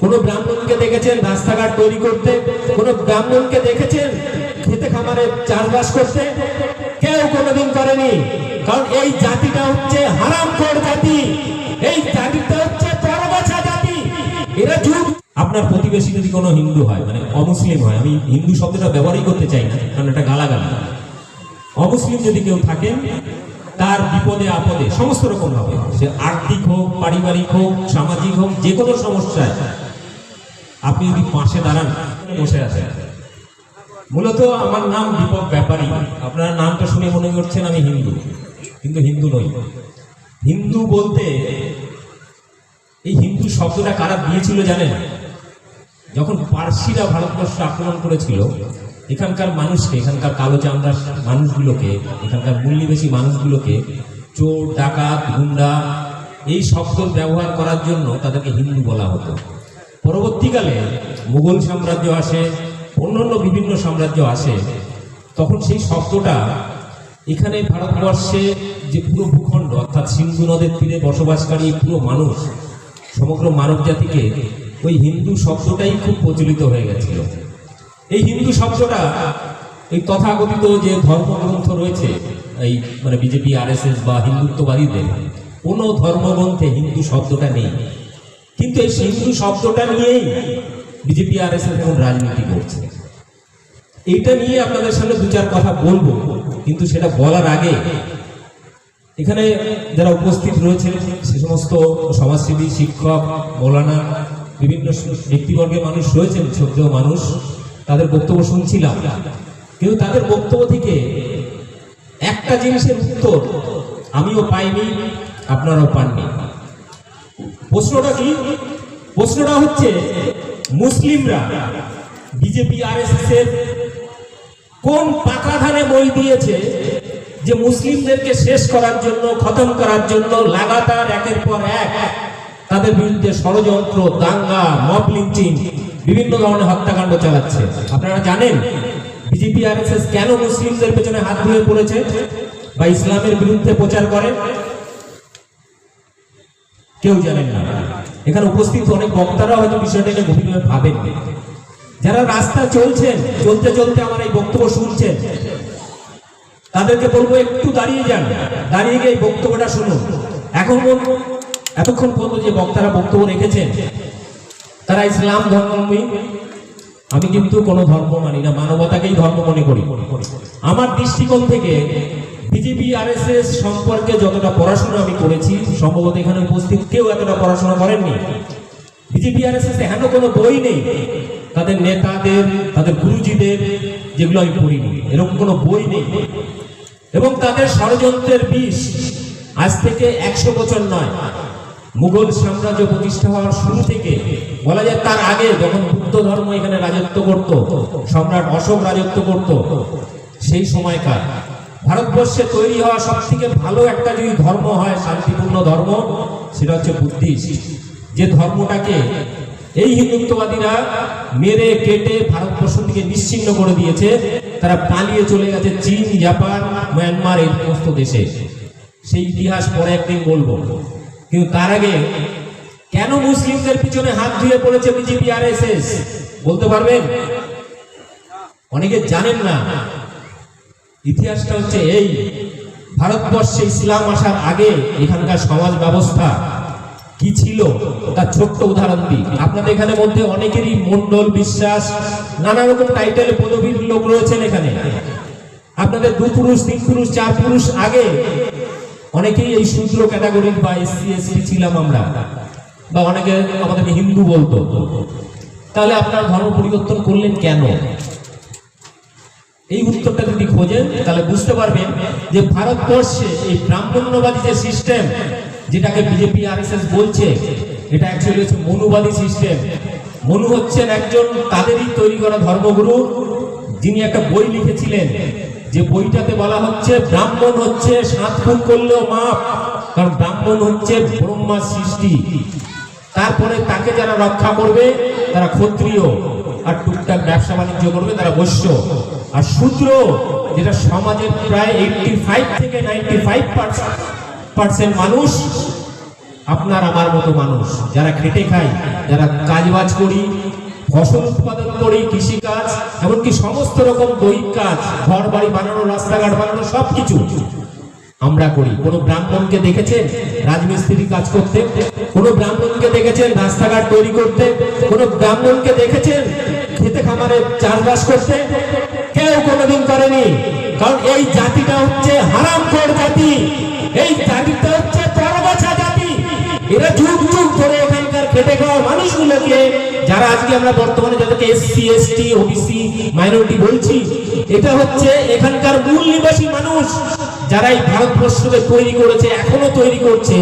কোন ব্রাহ্মণকে দেখেছেন রাস্তাঘাট তৈরি করতে? কোন ব্রাহ্মণকে দেখেছেন খেতে খামারে চাষবাস করতে? কেউ কোনোদিন করেনি। কারণ এই জাতিটা হচ্ছে হারামখোর জাতি, এই জাতিটা হচ্ছে পরগাছা জাতি। এরা যুগ আপনার প্রতিবেশী যদি কোনো হিন্দু হয়, মানে অমুসলিম হয়, আমি হিন্দু শব্দটা ব্যবহারই করতে চাই না কারণ এটা গালাগাল, অমুসলিম যদি কেউ থাকেন, তার বিপদে আপদে সমস্ত রকম ভাবে, সে আর্থিক হোক, পারিবারিক হোক, সামাজিক হোক, যে কোনো সমস্যায় আপনি যদি পাশে দাঁড়ান, বসে আছেন। মূলত আমার নাম দীপক ব্যাপারী। আপনার নামটা শুনে মনে করছেন আমি হিন্দু, কিন্তু হিন্দু নই। হিন্দু বলতে এই হিন্দু শব্দটা কারা দিয়েছিল জানেন? যখন পার্সিরা ভারতবর্ষ আক্রমণ করেছিল, এখানকার মানুষকে, এখানকার কালো চামড়ার মানুষগুলোকে, এখানকার মূল্যবেশী মানুষগুলোকে চোর, ডাকাত, গুন্ডা এই শব্দ ব্যবহার করার জন্য তাদেরকে হিন্দু বলা হতো। পরবর্তীকালে মুঘল সাম্রাজ্য আসে, অন্যান্য বিভিন্ন সাম্রাজ্য আসে, তখন সেই শব্দটা এখানে ভারতবর্ষে যে পুরো ভূখণ্ড অর্থাৎ সিন্ধু নদের তীরে বসবাসকারী পুরো মানুষ, সমগ্র মানব জাতিকে ওই হিন্দু শব্দটাই খুব প্রচলিত হয়ে গেছিল। এই হিন্দু শব্দটা এই তথাকথিত যে ধর্মগ্রন্থ রয়েছে, এই মানে বিজেপি, আরএসএস বা হিন্দুত্ববাদীদের কোনো ধর্মগ্রন্থে হিন্দু শব্দটা নেই। কিন্তু এই হিন্দু শব্দটা নিয়েই বিজেপি, আরএসএস এখন রাজনীতি করছে। এইটা নিয়ে আপনাদের সামনে দু চার কথা বলবো, কিন্তু সেটা বলার আগে এখানে যারা উপস্থিত রয়েছেন সে সমস্ত সমাজসেবী, শিক্ষক, মৌলানা, বিভিন্ন ব্যক্তিবর্গের মানুষ রয়েছেন, শ্রদ্ধেয় মানুষ, তাদের বক্তব্য শুনছিলাম। কিন্তু তাদের বক্তব্য থেকে একটা জিনিসের উত্তর আমিও পাইনি, আপনারাও পাননি। প্রশ্নটা কি? প্রশ্নটা হচ্ছে মুসলিমরা বিজেপি, আরএসএস এর কোন পাকা ধানে মই দিয়েছে যে মুসলিমদেরকে শেষ করার জন্য, খতম করার জন্য লাগাতার একের পর এক তাদের বিরুদ্ধে ষড়যন্ত্র, দাঙ্গা, মব লিঞ্চিং, বিভিন্ন ধরনের হত্যাকাণ্ড চালাচ্ছে। আপনারা জানেন বিজেপি, আরএসএস কেন মুসলিমদের পেছনে হাত ধুয়ে পড়েছে বা ইসলামের বিরুদ্ধে প্রচার করে? কেউ জানেন না। এখানে উপস্থিত অনেক বক্তারা হয়তো বিষয়টাকে গভীরভাবে ভাবেন। যারা রাস্তা চলছেন, চলতে চলতে আমার এই বক্তব্য শুনছেন, তাদেরকে বলবো একটু দাঁড়িয়ে যান, দাঁড়িয়ে গিয়ে এই বক্তব্যটা শুনুন। এতক্ষণ পর্যন্ত যে বক্তারা বক্তব্য রেখেছেন তারা ইসলাম ধর্মাবলম্বী। আমি কিন্তু কোনো ধর্ম মানি না, মানবতাকেই ধর্ম মনে করি। আমার দৃষ্টিকোণ থেকে বিজেপি, আরএসএস সম্পর্কে যতটা পড়াশোনা আমি করেছি, সম্ভবত এখানে উপস্থিত কেউ এতটা পড়াশোনা করেননি। বিজেপি, আরএসএস এখনো কোনো বই নেই তাদের নেতাদের, তাদের গুরুজিদের, যেগুলো আমি পড়িনি, এরকম কোনো বই নেই। এবং তাদের ষড়যন্ত্রের বিষ আজ থেকে 100 বছর নয়, মুঘল সাম্রাজ্য প্রতিষ্ঠা হওয়ার শুরু থেকে বলা যায় তার আগে, যখন বুদ্ধ ধর্ম এখানে রাজত্ব করত, সম্রাট অশোক রাজত্ব করত, সেই সময়কার ভারতবর্ষে তৈরি হওয়া সব থেকে ভালো একটা যদি ধর্ম হয়, শান্তিপূর্ণ ধর্ম, সেটা হচ্ছে বুদ্ধিস্ট। যে ধর্মটাকে এই হিন্দুত্ববাদীরা মেরে কেটে ভারতবর্ষ থেকে নিশ্চিহ্ন করে দিয়েছে। তারা পালিয়ে চলে গেছে চীন, জাপান, মায়ানমার, এই সমস্ত দেশে। সেই ইতিহাস পরে একদিন বলবো। কিন্তু তার আগে কেন মুসলিমদের পিছনে হাত ধুয়ে পড়েছে বিজেপি, আরএসএস বলতে পারবেন? অনেকে জানেন না। ইতিহাসটা হচ্ছে এই, ভারতবর্ষে ইসলাম আসার আগে এখানকার সমাজ ব্যবস্থা কি ছিল তার ছোট্ট উদাহরণ দিই। আপনাদের এখানে মধ্যে অনেকেরই মন্ডল, বিশ্বাস, নানা রকম টাইটেলে পদবীর লোক রয়েছেন এখানে। আপনাদের 2 পুরুষ, 3 পুরুষ, 4 পুরুষ আগে অনেকেই এই শূদ্র ক্যাটাগরির বা এসসি, এসটি ছিলাম আমরা, বা অনেকে আমাদেরকে হিন্দু বলতো। তাহলে আপনারা ধর্ম পরিবর্তন করলেন কেন? এই উত্তরটা যদি খোঁজেন তাহলে বুঝতে পারবেন যে ভারতবর্ষে এই ব্রাহ্মণ্যবাদী যে সিস্টেম, যেটাকে বিজেপি, আরএসএস বলছে, এটা অ্যাকচুয়ালি হচ্ছে মনুবাদী সিস্টেম। মনু হচ্ছেন একজন তাদেরই তৈরি করা ধর্মগুরু, যিনি একটা বই লিখেছিলেন, যে বইটাতে বলা হচ্ছে ব্রাহ্মণ হচ্ছে 7 খুন করলেও মাপ, কারণ ব্রাহ্মণ হচ্ছে ব্রহ্মার সৃষ্টি। তারপরে তাকে যারা রক্ষা করবে তারা ক্ষত্রিয়, আর টুকটাক ব্যবসা বাণিজ্য করবে তারা বৈশ্য। আর শূদ্র, যেটা সমাজের প্রায় 85 থেকে 95% মানুষ, আপনার আমার মতো মানুষ যারা খেটে খাই, যারা কাজবাজ করি, ফসল উৎপাদন করি, কৃষিকাজ, এমনকি সমস্ত রকম দৈহিক কাজ, ঘর বাড়ি বানানো, রাস্তাঘাট বানানো, সবকিছু আমরা করি। কোন ব্রাহ্মণকে দেখেছেন রাজমিস্ত্রি কাজ করতে? কোন ব্রাহ্মণকে দেখেছেন রাস্তাঘাট তৈরি করতে? কোন ব্রাহ্মণকে দেখেছেন খেতে খামারে চাষবাস করতে? কেউ কোনোদিন করেনি। কারণ এই জাতিটা হচ্ছে হারামখোর জাতি, এই জাতিটা হচ্ছে পরগাছা জাতি। এরা যুগ যুগ ধরে এখানকার খেটে খাওয়া মানুষগুলোকে, যারা আজকে আমরা বর্তমানে যাদেরকে এসসি, এসটি, ওবিসি, মাইনরিটি বলছি, এটা হচ্ছে এখানকার মূল নিবাসী মানুষ, যারা এই ভারতবর্ষকে তৈরি করেছে, এখনো তৈরি করছে।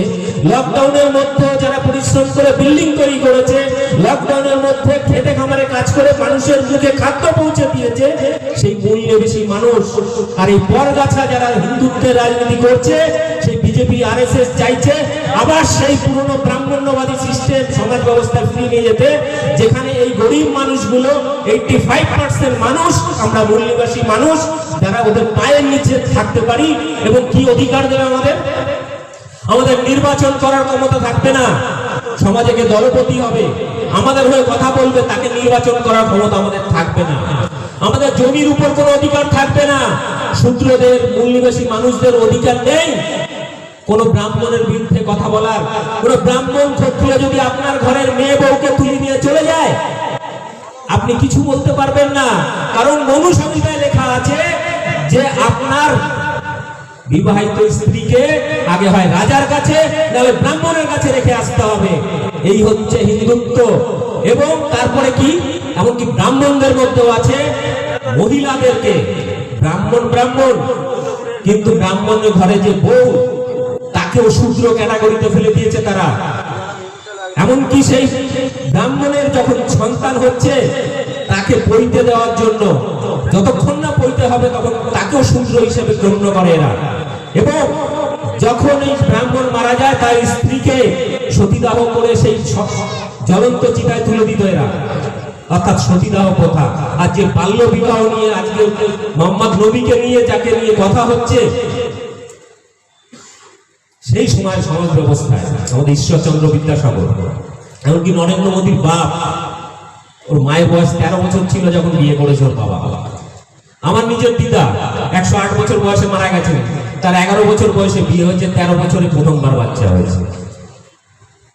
লকডাউনের মধ্যে যারা পরিশ্রম করে বিল্ডিং তৈরি করেছে, লকডাউনের মধ্যে খেটে খামারে কাজ করে মানুষের মুখে খাদ্য পৌঁছে দিয়েছে, সেই মূল নিবাসী মানুষ। আর এই পরগাছা যারা হিন্দুত্বের রাজনীতি করছে, সেই বিজেপি, আরএসএস চাইছে আবার সেই পুরনো ব্রাহ্মণ্যবাদী সিস্টেম, সমাজ ব্যবস্থা ফিরিয়ে নিয়ে যেতে, যেখানে এই গরিব মানুষগুলো 85% মানুষ আমরা মূল নিবাসী মানুষ, যারা ওদের পায়ের নিচে থাকতে পারি। এবং কি অধিকার দেবে আমাদের? আমাদের নির্বাচন করার ক্ষমতা থাকবে না, সমাজে কে দলপতি হবে, আমাদের হয়ে কথা বলবে, তাকে নির্বাচন করার ক্ষমতা আমাদের থাকবে না। আমাদের জমির উপর কোনো অধিকার থাকবে না, শূদ্রদের, মূল নিবাসী মানুষদের অধিকার নেই কোন ব্রাহ্মণের বিরুদ্ধে কথা বলার। কোন ব্রাহ্মণ ক্ষত্রিয় যদি আপনার ঘরের মেয়ে বউকে তুলে নিয়ে চলে যায়, আপনি কিছু বলতে পারবেন না। কারণ মনুসংহিতায় লেখা আছে যে আপনার বিবাহিত স্ত্রীকে আগে হয় রাজার কাছে, নাহলে ব্রাহ্মণের কাছে রেখে আসতে হবে। এই হচ্ছে হিন্দুত্ব। এবং তারপরে কি, এমনকি ব্রাহ্মণদের মধ্যেও আছে মহিলাদেরকে, ব্রাহ্মণ ব্রাহ্মণ, কিন্তু ব্রাহ্মণের ঘরে যে বউ, তাকেও শূদ্র ক্যাটাগরিতে ফেলে দিয়েছে তারা। এমনকি সেই ব্রাহ্মণের যখন সন্তান হচ্ছে, তাকে পৈতে দেওয়ার জন্য, যতক্ষণ না পৈতে হবে তখন তাকেও শূদ্র হিসেবে গণ্য করে এরা। এবং যখন এই ব্রাহ্মণ মারা যায়, তার স্ত্রীকে সতীদাহ করে সেই জ্বলন্ত চিতায় তুলে দিত এরা, অর্থাৎ সতীদাহ প্রথা। আর যে বাল্য বিবাহ নিয়ে আজকে মোহাম্মদ নবীকে নিয়ে, যাকে নিয়ে কথা হচ্ছে, সেই সময় সমাজ ব্যবস্থায় আমাদের ঈশ্বরচন্দ্র বিদ্যাসাগর, এমনকি নরেন্দ্র মোদীর বাপ, ওর মায়ের বয়স 13 বছর ছিল যখন বিয়ে করেছে ওর বাবা। আমার নিজের দিদা 108 বছর বয়সে মারা গেছে, তার 11 বছর বয়সে বিয়ে হয়েছে, 13 বছরে প্রথমবার বাচ্চা হয়েছে।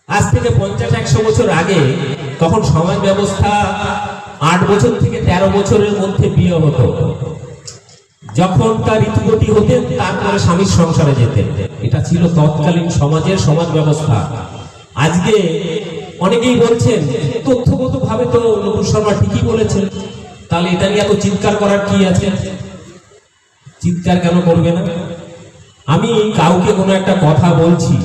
আজ থেকে 50-100 বছর আগে তখন সমাজ ব্যবস্থা 8 বছর থেকে 13 বছরের মধ্যে বিয়ে হতো। যখন তার ঋতুবতী হতেন, তারপরে স্বামীর সংসারে যেতেন। এটা ছিল তৎকালীন সমাজের সমাজ ব্যবস্থা। আজকে অনেকেই বলছেন, তথ্যগত ভাবে তো নকুল শর্মা ঠিকই বলেছেন, তাহলে এটা নিয়ে এত চিৎকার করার কি আছে? চিৎকার কেন করবে না? আমি কাউকে কোনো একটা কথা বলছি,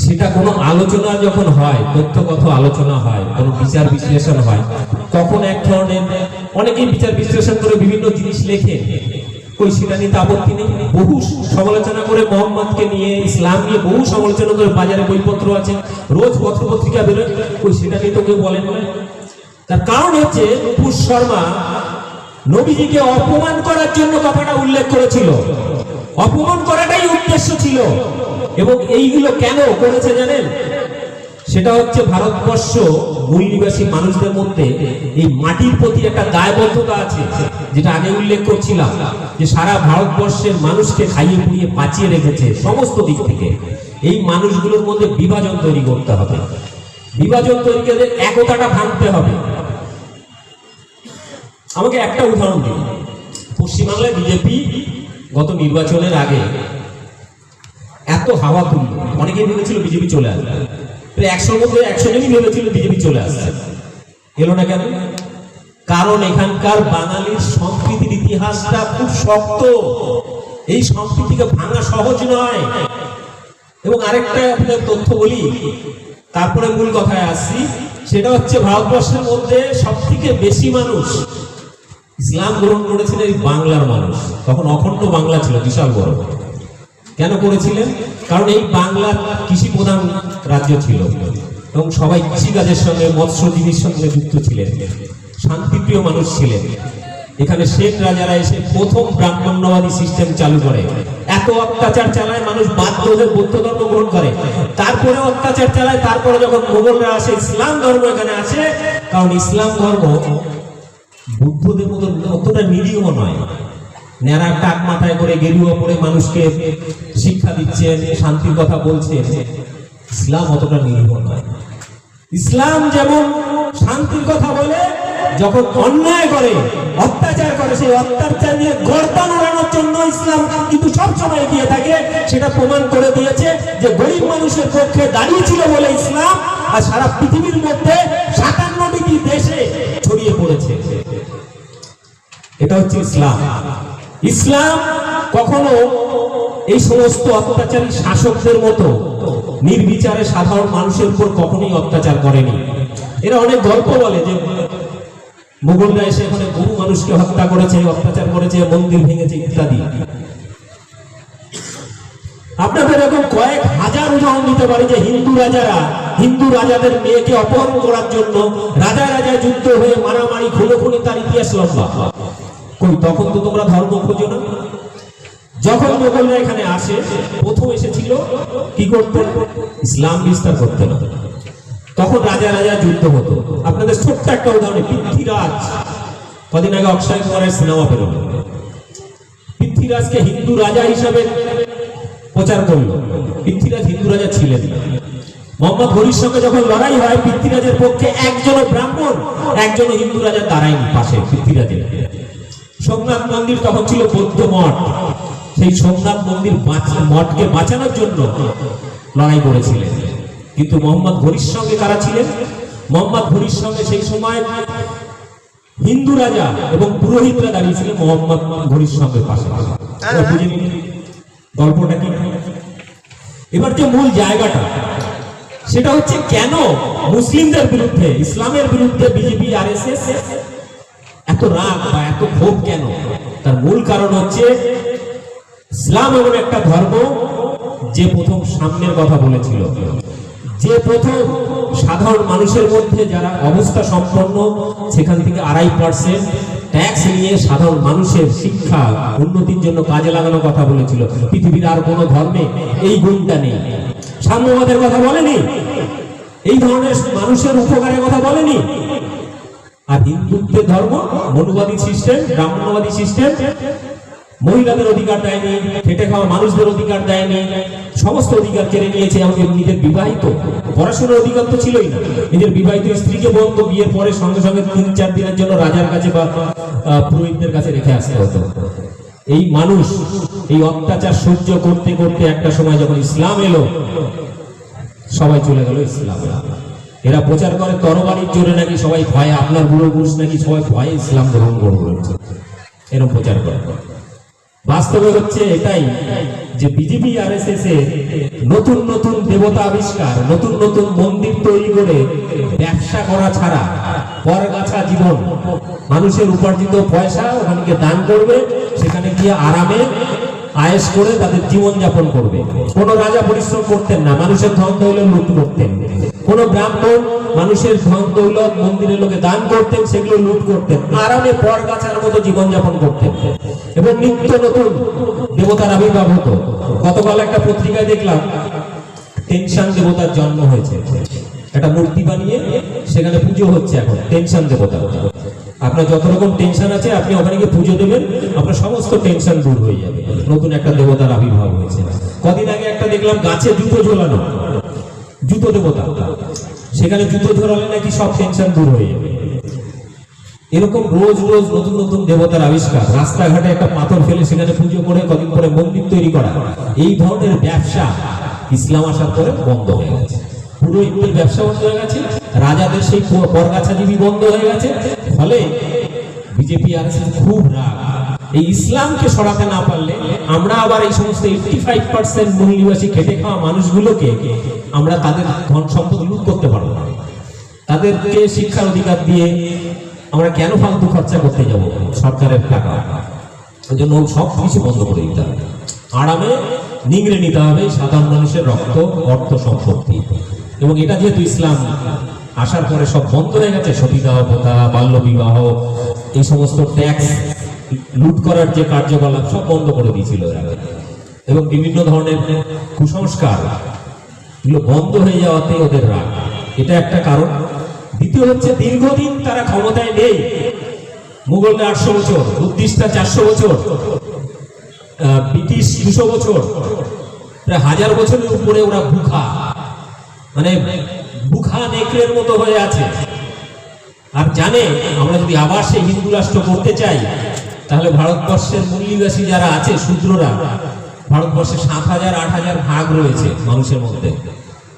সেটা কোনো আলোচনা যখন হয়, তথ্যগত আলোচনা হয়, কোনো বিচার বিশ্লেষণ হয়, তখন এক ধরনের অনেকেই বিচার বিশ্লেষণ করে বিভিন্ন জিনিস লেখে, কই সেটা নিয়ে আপত্তি নেই। বহু সমালোচনা করে মোহাম্মদকে নিয়ে, ইসলাম নিয়ে বহু সমালোচনা করে, বাজারে বইপত্র আছে, রোজ পত্রপত্রিকা বেরোয়, কই সেটা নিয়ে তো কেউ বলেন না। তার কারণ হচ্ছে নকুল শর্মা নবীজিকে অপমান করার জন্য কথাটা উল্লেখ করেছিল, অপমান করাটাই উদ্দেশ্য ছিল। এবং এইগুলো কেন করেছে জানেন? সেটা হচ্ছে ভারতবর্ষ মূল নিবাসী মানুষদের মধ্যে এই মাটির প্রতি একটা দায়বদ্ধতা আছে, যেটা আগে উল্লেখ করছিলাম, যে সারা ভারতবর্ষের মানুষকে খাইয়ে পুড়িয়ে বাঁচিয়ে রেখেছে সমস্ত দিক থেকে। এই মানুষগুলোর মধ্যে বিভাজন তৈরি করতে হবে, বিভাজন তৈরি করে একতাটা ভাঙতে হবে। আমাকে একটা উদাহরণ দিন। পশ্চিমবাংলায় বিজেপি গত নির্বাচনের আগে এত হাওয়া তুলল, অনেকেই ভেবেছিল বিজেপি চলে আসবে, 100-র মধ্যে 100 জনই ভেবেছিল বিজেপি চলে আসছে। এলো না কেন? কারণ এখানকার বাঙালির সম্প্রীতির ইতিহাসটা খুব শক্ত, এই সম্প্রীতিকে ভাঙা সহজ নয়। এবং আরেকটা আপনাদের তথ্য বলি, তারপরে মূল কথায় আসছি। সেটা হচ্ছে ভারতবর্ষের মধ্যে সবথেকে বেশি মানুষ ইসলাম গ্রহণ করেছিলেন এই বাংলার মানুষ। তখন অখণ্ড বাংলা ছিল, বিশাল বড়। কেন করেছিলেন? কারণ এই বাংলা কৃষি প্রধান রাজ্য ছিল এবং সবাই কৃষিকাজের সঙ্গে, মৎস্যজীবীর সঙ্গে যুক্ত ছিলেন, শান্তিপ্রিয় মানুষ ছিলেন। এখানে শেখ রাজারা এসে প্রথম ব্রাহ্মণ্যবাদী সিস্টেম চালু করে। এত অত্যাচার চালায়, মানুষ বাধ্য হয়ে বৌদ্ধ ধর্ম গ্রহণ করে, তারপরে অত্যাচার চালায়। তারপরে যখন মোগলরা আসে, ইসলাম ধর্ম এখানে আসে, কারণ ইসলাম ধর্ম বুদ্ধদের মতো অতটা নিরীহ নয়। ন্যাড়া টাক মাথায় করে গেরুয়া পরে মানুষকে শিক্ষা দিচ্ছেন, শান্তির কথা বলছেন। ইসলাম অতটা নিরীহ নয়। ইসলাম যেমন শান্তির কথা বলে, যখন অন্যায় করে, অত্যাচার করে, সেই অত্যাচার নিয়ে গর্দান উড়ানোর জন্য ইসলাম কিন্তু সবসময় এগিয়ে থাকে। সেটা প্রমাণ করে দিয়েছে যে গরিব মানুষের পক্ষে দাঁড়িয়েছিল বলে ইসলাম আর সারা পৃথিবীর মধ্যে 57টি দেশে ছড়িয়ে পড়েছে। এটা হচ্ছে ইসলাম। ইসলাম কখনো এই সমস্ত অত্যাচারী শাসকদের মতো নির্বিচারে সাধারণ মানুষের উপর কখনোই অত্যাচার করেনি। এরা অনেক গল্প বলে যে মুঘলরা এসে এখানে বহু মানুষকে হত্যা করেছে, অত্যাচার করেছে, মন্দির ভেঙেছে ইত্যাদি। আপনাদের এরকম কয়েক হাজার উদাহরণ দিতে পারে যে হিন্দু রাজাদের মেয়েকে অপহরণ করার জন্য রাজা যুদ্ধ হয়ে মারামারি, খুনোখুনি, তার ইতিহাস লম্বা। কই তখন তো তোমরা ধর্ম খোঁজো না। যখন মোগলরা এখানে আসে, প্রথম এসেছিল কি করতে? ইসলাম বিস্তার করতে না। তখন রাজা যুদ্ধ হতো। আপনাদের ছোট্ট একটা উদাহরণ, পৃথ্বীরাজ, কদিন আগে অক্ষয় কুমারের সিনেমা বেরোল। পৃথ্বীরাজকে হিন্দু রাজা হিসাবে প্রচার করলো। পৃথ্বীরাজ হিন্দু রাজা ছিলেন না। মোহাম্মদ ঘুরির সঙ্গে যখন লড়াই হয়, পৃথ্বীরাজের পক্ষে একজনও ব্রাহ্মণ, একজনও হিন্দু রাজা দাঁড়ায়নি পাশে পৃথ্বীরাজের। সোমনাথ মন্দির তখন ছিল বৌদ্ধ মঠ। সেই সোমনাথ মন্দির মঠকে বাঁচানোর জন্য লড়াই করেছিলেন। কিন্তু মোহাম্মদ ঘুরির সঙ্গে কারা ছিলেন? মোহাম্মদ ঘুরির সঙ্গে সেই সময় হিন্দু রাজা এবং পুরোহিতরা দাঁড়িয়েছিলেন মোহাম্মদ ঘুরির সঙ্গে পাশে। বুঝে নিন গল্পটা কি। এবার যে মূল জায়গাটা, সেটা হচ্ছে কেন মুসলিমদের বিরুদ্ধে, ইসলামের বিরুদ্ধে বিজেপি আরএসএস এত রাগ বা এত ক্ষোভ কেন? তার মূল কারণ হচ্ছে ইসলাম এমন একটা ধর্ম যে প্রথম সাম্যের কথা বলেছিল, যে প্রথম সাধারণ মানুষের মধ্যে যারা অবস্থা সম্পন্ন, সেখান থেকে 2.5% ট্যাক্স নিয়ে সাধারণ মানুষের শিক্ষা উন্নতির জন্য কাজে লাগানোর কথা বলেছিল। পৃথিবীর আর কোনো ধর্মে এই গুণটা নেই। সাম্যবাদের কথা বলেনি, এই ধরনের মানুষের উপকারের কথা বলেনি। আর হিন্দুত্বের ধর্ম মনুবাদী সিস্টেম, ব্রাহ্মণবাদী সিস্টেম, মহিলাদের অধিকার দেয়নি, খেটে খাওয়া মানুষদের অধিকার দেয়নি, সমস্ত অধিকার কেড়ে নিয়েছে। আমাদের নিজের বিবাহিত, পড়াশোনার অধিকার তো ছিলই না। নিজের বিবাহিত স্ত্রীকে বলতো বিয়ের পরে সঙ্গে সঙ্গে 3-4 দিনের জন্য রাজার কাছে বা পুরোহিতদের কাছে রেখে আসতে হতো। এই মানুষ এই অত্যাচার সহ্য করতে করতে একটা সময় যখন ইসলাম এলো, সবাই চলে গেল ইসলামে। এরা প্রচার করে তরবারির জোরে নাকি সবাই ভয়ে, আপনার বুড়ো পুরুষ নাকি সবাই ভয়ে ইসলাম গ্রহণ করছে, এরকম প্রচার করে। বাস্তবে হচ্ছে এটাই যে বিজেপি আরএসএস এর নতুন নতুন দেবতা আবিষ্কার, নতুন নতুন মন্দির তৈরি করে ব্যবসা করা ছাড়া পরগাছা জীবন, মানুষের উপার্জিত পয়সা ওখানে দান করবে, সেখানে গিয়ে আরামে আয়েশ করে তাদের জীবন যাপন করবে। কোন রাজা পরিশ্রম করতেন না, মানুষের ধন দৌলত লুট করতেন। কোন ব্রাহ্মণ মানুষের ধন দৌলত মন্দিরের লোকে দান করতেন, সেগুলো লুট করতেন, আরামে পরগাছার মতো জীবন যাপন করতেন। এবং নিত্য নতুন দেবতার আবির্ভাব হতো। গতকাল একটা পত্রিকায় দেখলাম টেনশন দেবতার জন্ম হয়েছে, একটা মূর্তি বানিয়ে সেখানে পুজো হচ্ছে এখন টেনশন দেবতা। আপনার যত রকম টেনশন আছে আপনি ওখানে গিয়ে পুজো দেবেন, আপনার সমস্ত টেনশন দূর হয়ে যাবে। নতুন একটা দেবতার আবির্ভাব হয়েছে। কদিন আগে একটা দেখলাম গাছে জুতো ঝোলানো, জুতো দেবতা, সেখানে জুতো ঝোলালে নাকি সব টেনশন দূর হয়ে যাবে। এরকম রোজ রোজ নতুন নতুন দেবতার আবিষ্কার, রাস্তাঘাটে একটা পাথর ফেলে সেখানে পুজো করে কদিন পরে মন্দির তৈরি করা, এই ধরনের ব্যবসা ইসলাম আসার পরে বন্ধ হয়ে গেছে। পুরোহিতদের ব্যবসা বন্ধ হয়ে গেছে, রাজাদের সেই পরগাছাজীবী বন্ধ হয়ে গেছে। ফলে বিজেপি আর খুব রাগ। এই ইসলামকে সরাতে না পারলে আমরা আবার এই সমস্ত 85% মূল নিবাসী খেটে খাওয়া মানুষগুলোকে আমরা তাদের ধন সম্পদ লুট করতে পারবো না। তাদেরকে শিক্ষার অধিকার দিয়ে আমরা কেন ফালতু খরচা করতে যাব সরকারের টাকা? ওই জন্য সব কিছু বন্ধ করে দিতে হবে, আরামে নিংড়ে নিতে হবে সাধারণ মানুষের রক্ত, অর্থ, সম্পত্তি। এবং এটা যেহেতু ইসলাম আসার পরে সব বন্ধ হয়ে গেছে, সতীদাহ প্রথা, বাল্য বিবাহ, এই সমস্ত ট্যাক্স লুট করার যে কার্যকলাপ সব বন্ধ করে দিয়েছিল এরা। এবং বিভিন্ন ধরনের কুসংস্কার এগুলো বন্ধ হয়ে যাওয়াতে ওদের রাগ, এটা একটা কারণ। দ্বিতীয় হচ্ছে দীর্ঘদিন তারা ক্ষমতায় নেই। মুঘলরা 800 বছর, বুদ্ধিস্টরা 400 বছর, ব্রিটিশ 200 বছর, প্রায় 1000 বছরের উপরে ওরা মানে বুখা নেকড়ের মতো হয়ে আছে। আর জানে আমরা যদি আবার সেই হিন্দু রাষ্ট্র করতে চাই, তাহলে ভারতবর্ষের মূল্যবাসী যারা আছে শূদ্ররা, ভারতবর্ষে 7000 8000 ভাগ রয়েছে মানুষের মধ্যে।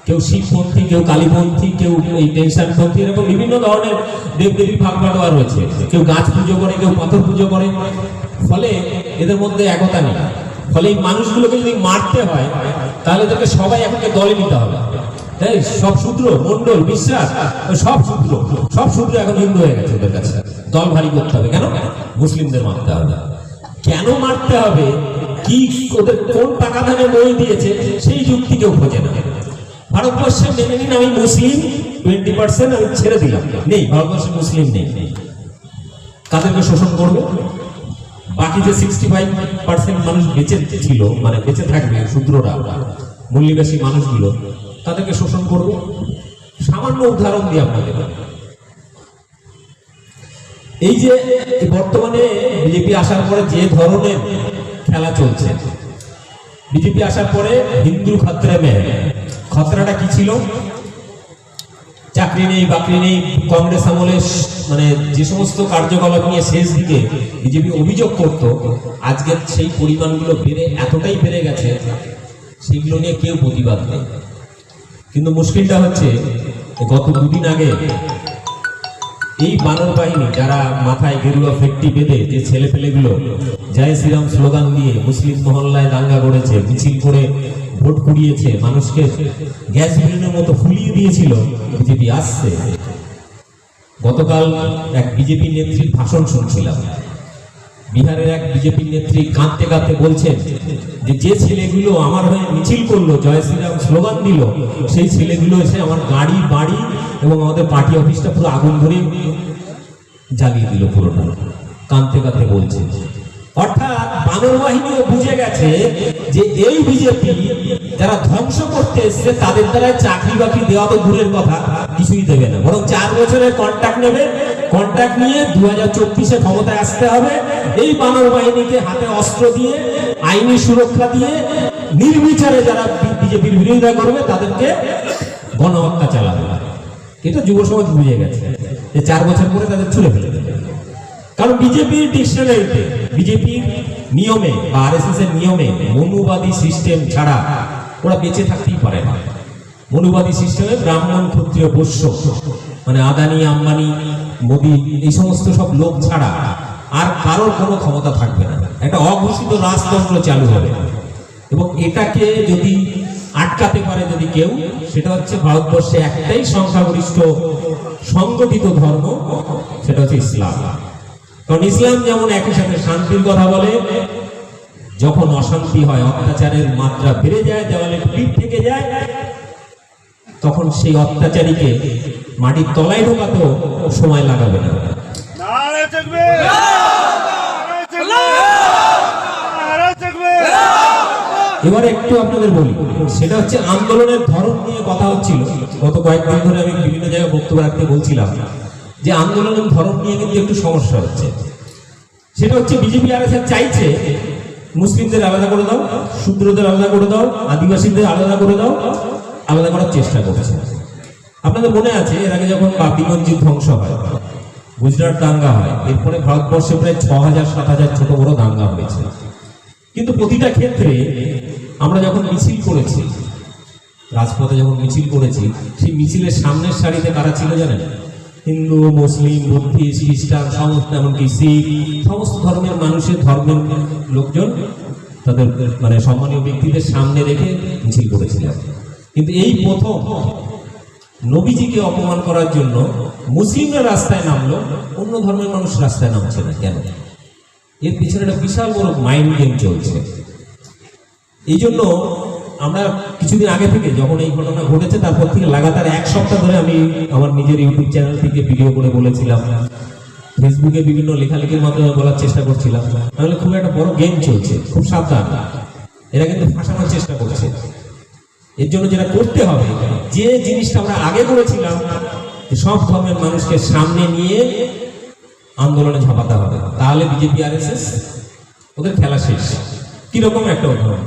কেউ শিবপন্থী, কেউ কালীপন্থী, কেউ এই টেনশনপন্থী, এরকম বিভিন্ন ধরনের দেবদেবী ভাগ বাটোয়া রয়েছে। কেউ গাছ পুজো করে, কেউ পাথর পুজো করে, ফলে এদের মধ্যে একতা নেই। ফলে এই মানুষগুলোকে যদি মারতে হয়, তাহলে তাদেরকে সবাই এখনকে দলে নিতে হবে। তাই সব শূদ্র, মন্ডল, বিশ্বাস, সব শূদ্র এখন হিন্দু হয়ে গেছে। ওদের কাছে দল ভারী করতে হবে। কেন? মুসলিমদের মারতে হবে। কেন মারতে হবে, কি ওদের কোন টাকা ধানে বই দিয়েছে, সেই যুক্তি কেউ খোঁজে না। ভারতবর্ষে মেনে নিন আমি মুসলিম 20% আমি ছেড়ে দিলাম, নেই ভারতবর্ষে মুসলিম নেই, কাদেরকে শোষণ করবে? বাকি যে 65% মানুষ বেঁচে ছিল, মানে বেঁচে থাকবে শূদ্ররা, মূল্যবাসী মানুষগুলো, তাদেরকে শোষণ করবে। সামান্য উদাহরণ দিয়ে আপনাদের, এই যে বর্তমানে বিজেপি আসার পরে যে ধরনের খেলা চলছে, বিজেপি আসার পরে হিন্দু খতরে মেয়ে, খতরাটা কি ছিল? চাকরি নেই, বাকরি নেই। কংগ্রেস আমলে মানে যে সমস্ত কার্যকলাপ নিয়ে শেষ দিকে বিজেপি অভিযোগ করত, আজকে সেই পরিমাণগুলো এতটাই বেড়ে গেছে, সেগুলো নিয়ে কেউ প্রতিবাদ নেই। কিন্তু মুশকিলটা হচ্ছে, গত দুদিন আগে এই বানর বাহিনী যারা মাথায় গেরুয়া ফেট্টি বেঁধে যে ছেলে পেলেগুলো জয় শ্রীরাম স্লোগান দিয়ে মুসলিম মহল্লায় দাঙ্গা করেছে, মিছিল করে ভোট কুড়িয়েছে, মানুষকে গ্যাস বিলিনের মতো ফুলিয়ে দিয়েছিল, বিজেপি আসছে। গতকাল এক বিজেপি নেত্রীর ভাষণ শুনছিলাম। বিহারের এক বিজেপি নেত্রী কাঁদতে কাঁদতে বলছেন যে ছেলেগুলো আমার হয়ে মিছিল করলো, জয় শ্রীরাম স্লোগান দিল, সেই ছেলেগুলো এসে আমার গাড়ি, বাড়ি এবং আমাদের পার্টি অফিসটা পুরো আগুন ধরে জ্বালিয়ে দিল পুরোটা। কাঁদতে কাঁদতে বলছে। অর্থাৎ বানর বাহিনীও বুঝে গেছে যে এই বিজেপি যারা ধ্বংস করতে এসছে, তাদের দ্বারা চাকরি বাকরি দেওয়া তো দূরের কথা, কিছুই দেবে না, বরং 4 বছরের কন্ট্রাক্ট নেবে। কন্ট্রাক্ট নিয়ে 2024-এ ক্ষমতায় আসতে হবে। এই বানর বাহিনীকে হাতে অস্ত্র দিয়ে, আইনি সুরক্ষা দিয়ে, নির্বিচারে যারা বিজেপির বিরোধিতা করবে তাদেরকে গণহত্যা চালাবে। এটা যুব সমাজ বুঝে গেছে যে 4 বছর পরে তাদের ছুড়ে ফেলে দেবে। কারণ বিজেপির ডিকশনারিতে, বিজেপির নিয়মে বা আরএসএস এর নিয়মে মনুবাদী সিস্টেম ছাড়া ওরা বেঁচে থাকতেই পারে না। মনুবাদী সিস্টেমে ব্রাহ্মণ, ক্ষত্রিয়, বৈশ্য, মানে আদানি, আম্বানি, মোদি, এই সমস্ত সব লোক ছাড়া আর কারোর কোনো ক্ষমতা থাকবে না। একটা অঘোষিত রাজতন্ত্র চালু হবে, এবং এটাকে যদি আটকাতে পারে যদি কেউ, সেটা হচ্ছে ভারতবর্ষে একটাই সংখ্যাগরিষ্ঠ সংগঠিত ধর্ম, সেটা হচ্ছে ইসলাম। কারণ ইসলাম যেমন একই সাথে শান্তির কথা বলে, যখন অশান্তি হয়, অত্যাচারের মাত্রা বেড়ে যায়, দেওয়ালে পিঠ থেকে যায়, তখন সেই অত্যাচারীকে মাটির তলায় ঢোকাতেও সময় লাগাবে না। এবার একটু আপনাদের বলি, সেটা হচ্ছে আন্দোলনের ধরন নিয়ে কথা হচ্ছিল। গত কয়েকদিন ধরে আমি বিভিন্ন জায়গায় বক্তব্য রাখতে বলছিলাম যে আন্দোলনের ধরন নিয়ে কিন্তু একটু সমস্যা হচ্ছে। সেটা হচ্ছে বিজেপি আরএসএস চাইছে মুসলিমদের আলাদা করে দাও, শূদ্রদের আলাদা করে দাও, আদিবাসীদের আলাদা করে দাও, আলাদা করার চেষ্টা করছে। আপনাদের মনে আছে এর আগে যখন বাবরি মসজিদ ধ্বংস হয়, গুজরাট দাঙ্গা হয়, এরপরে ভারতবর্ষে প্রায় 6000-7000 ছোট বড় দাঙ্গা হয়েছে। কিন্তু প্রতিটা ক্ষেত্রে আমরা যখন মিছিল করেছি, রাজপথে যখন মিছিল করেছি, সেই মিছিলের সামনের সারিতে কারা ছিল জানেন? হিন্দু, মুসলিম, বুদ্ধিস্ট, খ্রিস্টান, সমস্ত, এমনকি শিখ, সমস্ত ধর্মের মানুষের, ধর্মের লোকজন তাদের মানে সম্মানীয় ব্যক্তিদের সামনে রেখে মিছিল করেছিলেন। কিন্তু এই প্রথম নবীজিকে অপমান করার জন্য মুসলিমরা রাস্তায় নামলো, অন্য ধর্মের মানুষ রাস্তায় নামছে না কেন? এর পিছনে একটা বিশাল বড় মাইন্ড গেম চলছে। এই জন্য আমরা কিছুদিন আগে থেকে, যখন এই ঘটনা ঘটেছে, তারপর থেকে লাগাতার 1 সপ্তাহ ধরে আমি আমার নিজের ইউটিউব চ্যানেল থেকে ভিডিও করে বলেছিলাম, ফেসবুকে বিভিন্ন লেখালেখির মাধ্যমে বলার চেষ্টা করছিলাম, তাহলে খুব একটা বড় গেম চলছে, খুব সাবধান। এরা কিন্তু ফাঁসানোর চেষ্টা করছে। এর জন্য যেটা করতে হবে, যে জিনিসটা আমরা আগে করেছিলাম, সব ধর্মের মানুষকে সামনে নিয়ে আন্দোলনে ঝাঁপাতে হবে, তাহলে বিজেপি আরএসএস ওদের খেলা শেষ। কিরকম একটা উদাহরণ,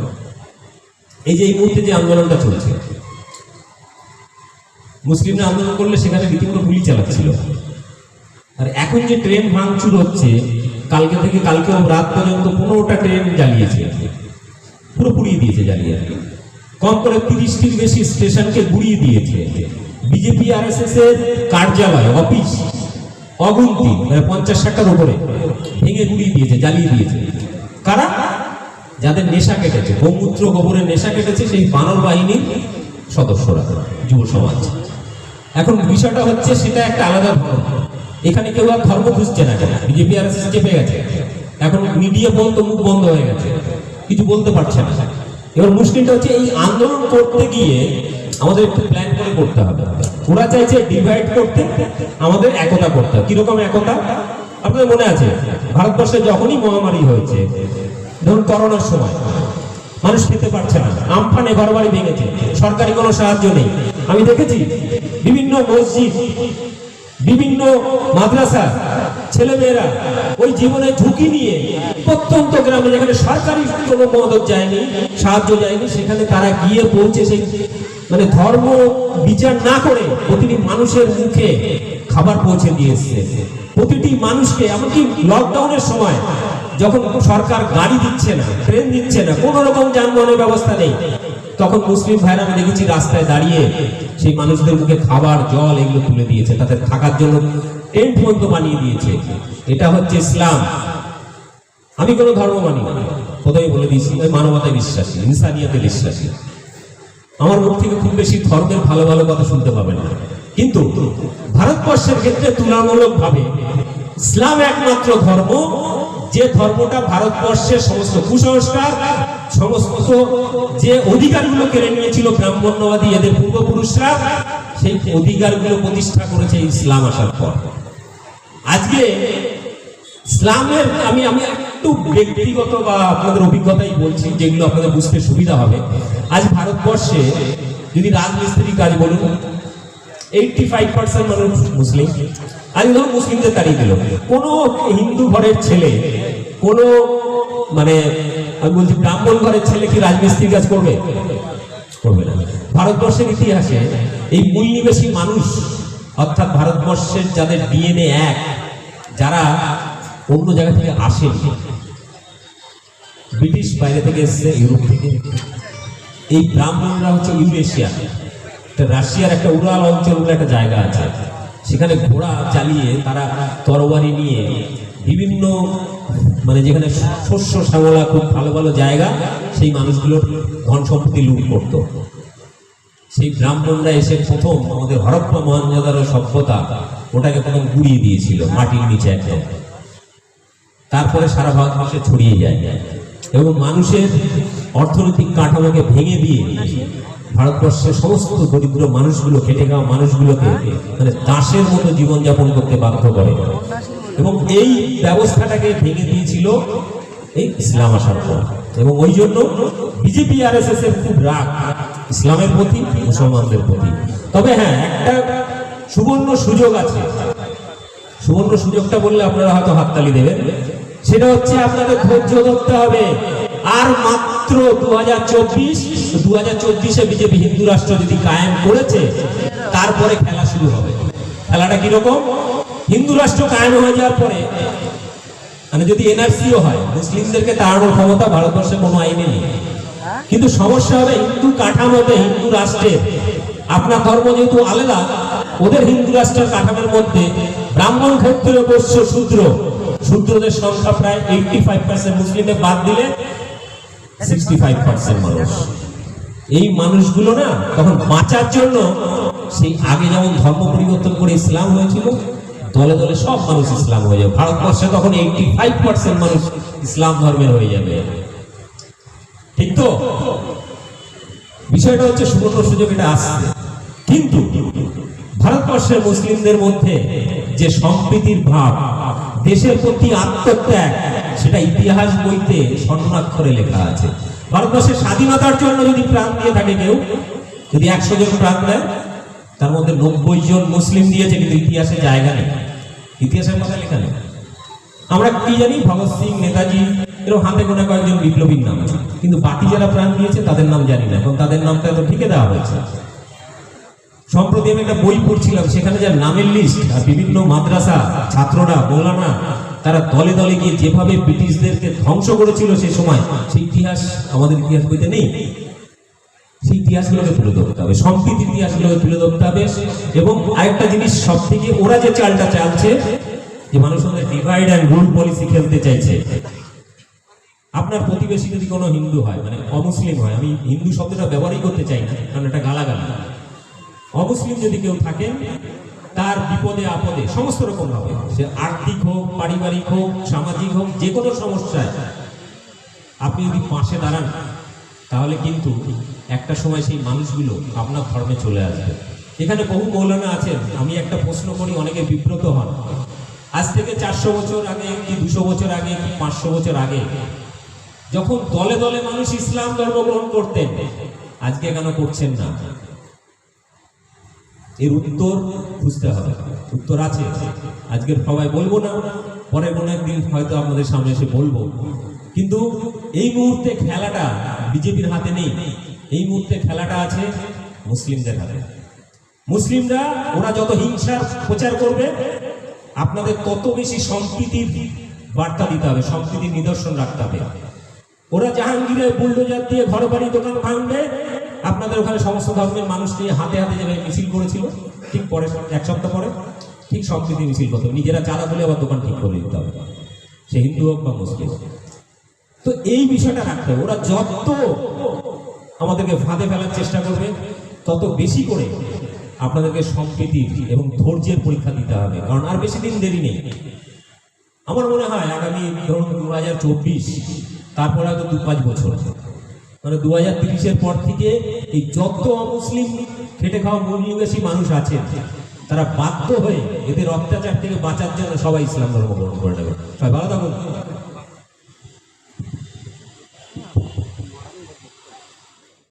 এই যে এই মুহূর্তে যে আন্দোলনটা চলছে, মুসলিমরা আন্দোলন করলে সেখানে রীতিমতো গুলি চালাচ্ছিল, আর এখন যে ট্রেন ভাঙচুর হচ্ছে, কালকে থেকে কালকেও রাত পর্যন্ত 15টা ট্রেন জ্বালিয়েছে, পুরো পুড়িয়ে দিয়েছে, জ্বালিয়ে কম করে 30টির বেশি স্টেশনকে গুড়িয়ে দিয়েছে। বিজেপি আরএসএস এর কার্যালয়, অফিস অগুন্তি, 50-60টার উপরে ভেঙে গুড়িয়ে দিয়েছে, জ্বালিয়ে দিয়েছে। কারা? যাদের নেশা কেটেছে, গোমূত্র গোবরের নেশা কেটেছে, সেই বানর বাহিনীর সদস্যরা, যুব সমাজ। এখন বিষয়টা হচ্ছে সেটা একটা আলাদা ধর্ম। এখানে কেউ আর ধর্ম খুঁজছে না, কেন বিজেপি আরএসএস চেপে গেছে, এখন মিডিয়া বন্ধ, মুখ বন্ধ হয়ে গেছে, কিছু বলতে পারছে না। এবার মুশকিলটা হচ্ছে এই আন্দোলন করতে গিয়ে আমাদের একটু প্ল্যান করে করতে হবে। ওরা চাইছে ডিভাইড করতে, আমাদের একতা করতে হবে। কিরকম একতা? আপনাদের মনে আছে ভারতবর্ষে যখনই মহামারী হয়েছে, ধরুন করোনার সময়, মানুষ খেতে পারছে না, আমফানে ঘরবাড়ি ভেঙেছে, সরকারি কোনো সাহায্য নেই। আমি দেখেছি বিভিন্ন মসজিদ, বিভিন্ন মাদ্রাসা ছেলেমেয়েরা ওই জীবনে ঝুঁকি নিয়ে প্রত্যন্ত গ্রামে, যেখানে সরকারি কোনো মদত যায়নি, সাহায্য যায়নি, সেখানে তারা গিয়ে পৌঁছে সেই মানে ধর্ম বিচার না করে প্রতিটি মানুষের মুখে খাবার পৌঁছে দিয়ে এসছে। প্রতিটি মানুষকে, এমনকি লকডাউনের সময় যখন সরকার গাড়ি দিচ্ছে না, ট্রেন দিচ্ছে না, কোনো রকম যানবাহনের ব্যবস্থা নেই, তখন মুসলিম ভাইরা আমি দেখেছি রাস্তায় দাঁড়িয়ে সেই মানুষদের মুখে খাবার, জল এগুলো তুলে দিয়েছে, তাদের থাকার জন্য টেন্ট পর্যন্ত বানিয়ে দিয়েছে। এটা হচ্ছে ইসলাম। আমি কোনো ধর্ম মানি না, প্রথমে বলে দিয়েছি, মানবতায় বিশ্বাসী, ইনসানিয়াতে বিশ্বাসী। আমার মুখ থেকে খুব বেশি ধর্মের ভালো ভালো কথা শুনতে পাবেন না, কিন্তু ভারতবর্ষের ক্ষেত্রে তুলনামূলকভাবে ইসলাম একমাত্র ধর্ম, যে ধর্মটা ভারতবর্ষের সমস্ত কুসংস্কার, সমস্ত যে অধিকারগুলো কেড়ে নিয়েছিল ব্রাহ্মণ্যবাদী এদের পূর্বপুরুষরা, সেই অধিকারগুলো প্রতিষ্ঠা করেছে ইসলাম আসার পর। আজকে ইসলামের আমি একটু ব্যক্তিগত বা আপনাদের অভিজ্ঞতাই বলছি, যেগুলো আপনাদের বুঝতে সুবিধা হবে। আজ ভারতবর্ষে যদি রাজমিস্ত্রি কাজ বলুন, 85% মানুষ মুসলিম। আজ ধরুন মুসলিমদের তাড়িয়ে দিল, কোনো হিন্দু ঘরের ছেলে, কোনো মানে আমি বলছি ব্রাহ্মণ ঘরের ছেলে কি রাজমিস্ত্রির কাজ করবে? করবে না। ভারতবর্ষের ইতিহাসে এই মূল নিবেশী মানুষ, অর্থাৎ ভারতবর্ষের যাদের ডিএনএ এক, যারা অন্য জায়গা থেকে আসে, ব্রিটিশ বাইরে থেকে এসছে, ইউরোপ থেকে, এই ব্রাহ্মণরা হচ্ছে ইউরেশিয়া, রাশিয়ার একটা উড়াল অঞ্চল বলে একটা জায়গা আছে, সেখানে ঘোড়া চালিয়ে তারা তরবারি নিয়ে বিভিন্ন মানে যেখানে শস্য শ্যামলা খুব ভালো ভালো জায়গা, সেই মানুষগুলোর ধন সম্পত্তি লুট করত। সেই ব্রাহ্মণরা এসে প্রথম আমাদের হরপ্পা মহেঞ্জোদারো সভ্যতা, ওটাকে প্রথম গুড়িয়ে দিয়েছিল মাটির নিচে একদম। তারপরে সারা ভারতবর্ষে ছড়িয়ে যায় এবং মানুষের অর্থনৈতিক কাঠামোকে ভেঙে দিয়ে ভারতবর্ষের সমস্ত দরিদ্র মানুষগুলো, খেটে খাওয়া মানুষগুলোকে মানে দাসের মতো জীবনযাপন করতে বাধ্য করে। এবং এই ব্যবস্থাটাকে ভেঙে দিয়েছিল এই ইসলাম আসার পর। এবং ওই জন্য বিজেপি আরএসএস এর খুব রাগ ইসলামের প্রতি, মুসলমানদের প্রতি। তবে হ্যাঁ, একটা সুবর্ণ সুযোগ আছে। সুবর্ণ সুযোগটা বললে আপনারা হয়তো হাততালি দেবেন। সেটা হচ্ছে আপনাদের ধৈর্য ধরতে হবে। আর মাত্র 2024-এ বিজেপি হিন্দু রাষ্ট্র যদি কায়েম করেছে, তারপরে খেলা শুরু হবে। খেলাটা কিরকম? হিন্দু রাষ্ট্র কায়েম হয়ে যাওয়ার পরে মানে যদি এনআরসিও হয়, মুসলিমদেরকে তাড়ানোর ক্ষমতা ভারতবর্ষে কোনো আইনে নেই। কিন্তু সমস্যা হবে হিন্দু কাঠামোতে, হিন্দু রাষ্ট্রের। আপনার ধর্ম যেহেতু আলাদা, ওদের হিন্দু রাষ্ট্রের কাঠামোর মধ্যে ব্রাহ্মণ, ক্ষত্রিয়, বৈশ্য, শূদ্র, শূদ্রদের সংখ্যা প্রায় 85%, মুসলিমদের বাদ দিলে 65% মানুষ। এই মানুষগুলো না তখন বাঁচার জন্য সেই আগে যেমন ধর্ম পরিবর্তন করে ইসলাম হয়েছিল, দলে দলে সব মানুষ ইসলাম হয়ে যাবে। ভারতবর্ষে তখন 85% মানুষ ইসলাম ধর্মের হয়ে যাবে। ঠিক তো? বিষয়টা হচ্ছে সুবর্ণ সুযোগ, এটা আসছে। কিন্তু ভারতবর্ষের মুসলিমদের মধ্যে যে সম্প্রীতির ভাব, দেশের প্রতি আত্মত্যাগ, সেটা ইতিহাস বইতে স্বর্ণাক্ষরে লেখা আছে। ভারতবর্ষের স্বাধীনতার জন্য যদি প্রাণ দিয়ে থাকে কেউ, যদি 100 জন প্রাণ দেয়, তার মধ্যে 90 জন মুসলিম দিয়েছে, কিন্তু ইতিহাসে জায়গা নেই, ইতিহাসের কথা লেখা নেই। আমরা কি জানি, ভগৎ সিং, নেতাজি, এরকম হাতে গোনা কয়েকজন বিপ্লবীর নাম, কিন্তু বাকি যারা প্রাণ দিয়েছে তাদের নাম জানি না, এবং তাদের নামটা তো ঠিকই দেওয়া হয়েছে। সম্প্রতি আমি একটা বই পড়ছিলাম, সেখানে যার নামের লিস্ট, আর বিভিন্ন মাদ্রাসা ছাত্ররা, মৌলানা, তারা দলে দলে গিয়ে যেভাবে ব্রিটিশদেরকে ধ্বংস করেছিল সে সময়, সেই ইতিহাস আমাদের ইতিহাস বইতে নেই। সেই ইতিহাসগুলোকে তুলে ধরতে হবে, সম্প্রীতির ইতিহাসগুলোকে তুলে ধরতে হবে। এবং আরেকটা জিনিস, সব থেকে ওরা যে চালটা চালছে, যে মানুষের মধ্যে ডিভাইড অ্যান্ড রুল পলিসি খেলতে চাইছে। আপনার প্রতিবেশী যদি কোনো হিন্দু হয়, মানে অমুসলিম হয়, আমি হিন্দু শব্দটা ব্যবহারই করতে চাই না, কারণ এটা গালাগালি। অমুসলিম যদি কেউ থাকেন, তার বিপদে আপদে সমস্ত রকম ভাবে, সে আর্থিক হোক, পারিবারিক হোক, সামাজিক হোক, যে কোনো সমস্যায় আপনি যদি পাশে দাঁড়ান, তাহলে কিন্তু একটা সময় সেই মানুষগুলো আপনার ধর্মে চলে আসবে। এখানে বহু মৌলানা আছেন, আমি একটা প্রশ্ন করি, অনেকে বিব্রত হন। আজ থেকে 400 বছর আগে কি 200 বছর আগে কি 500 বছর আগে যখন দলে দলে মানুষ ইসলাম ধর্ম গ্রহণ করতেন, আজকে কেন করছেন না? এর উত্তর খুঁজতে হবে। উত্তর আছে, আজকের সবাই বলবো না, পরে কোনো একদিন হয়তো আপনাদের সামনে এসে বলবো। কিন্তু এই মুহূর্তে খেলাটা বিজেপির হাতে নেই, এই মুহূর্তে খেলাটা আছে মুসলিমদের হাতে। মুসলিমরা, ওরা যত হিংসার প্রচার করবে, আপনাদের তত বেশি সম্প্রীতির বার্তা দিতে হবে, সম্প্রীতির নিদর্শন রাখতে হবে। ওরা জাহাঙ্গীরের বুলডোজার দিয়ে ঘর বাড়ি দোকান ভাঙবে, আপনাদের ওখানে সমস্ত ধর্মের মানুষ নিয়ে হাতে হাতে যেভাবে মিছিল করেছিল, ঠিক পরে 1 সপ্তাহ পরে ঠিক সম্প্রীতি মিছিল করতে হবে, নিজেরা চাঁদা তুলে আবার দোকান ঠিক করে দিতে হবে, সে হিন্দু হোক বা মুসলিম। তো এই বিষয়টা রাখতে হবে। ওরা যত আমাদেরকে ফাঁদে ফেলার চেষ্টা করবে, তত বেশি করে আপনাদেরকে সম্প্রীতির এবং ধৈর্যের পরীক্ষা দিতে হবে, কারণ আর বেশি দিন দেরি নেই। আমার মনে হয় আগামী ধরুন 2024, তারপর হয়তো 2-5 বছর, মানে 2030-এর পর থেকে এই যত অমুসলিম খেটে খাওয়া মূল্যবাসী মানুষ আছে, তারা বাধ্য হয়ে এদের অত্যাচার থেকে বাঁচার জন্য সবাই ইসলাম ধর্ম গ্রহণ করে নেবে।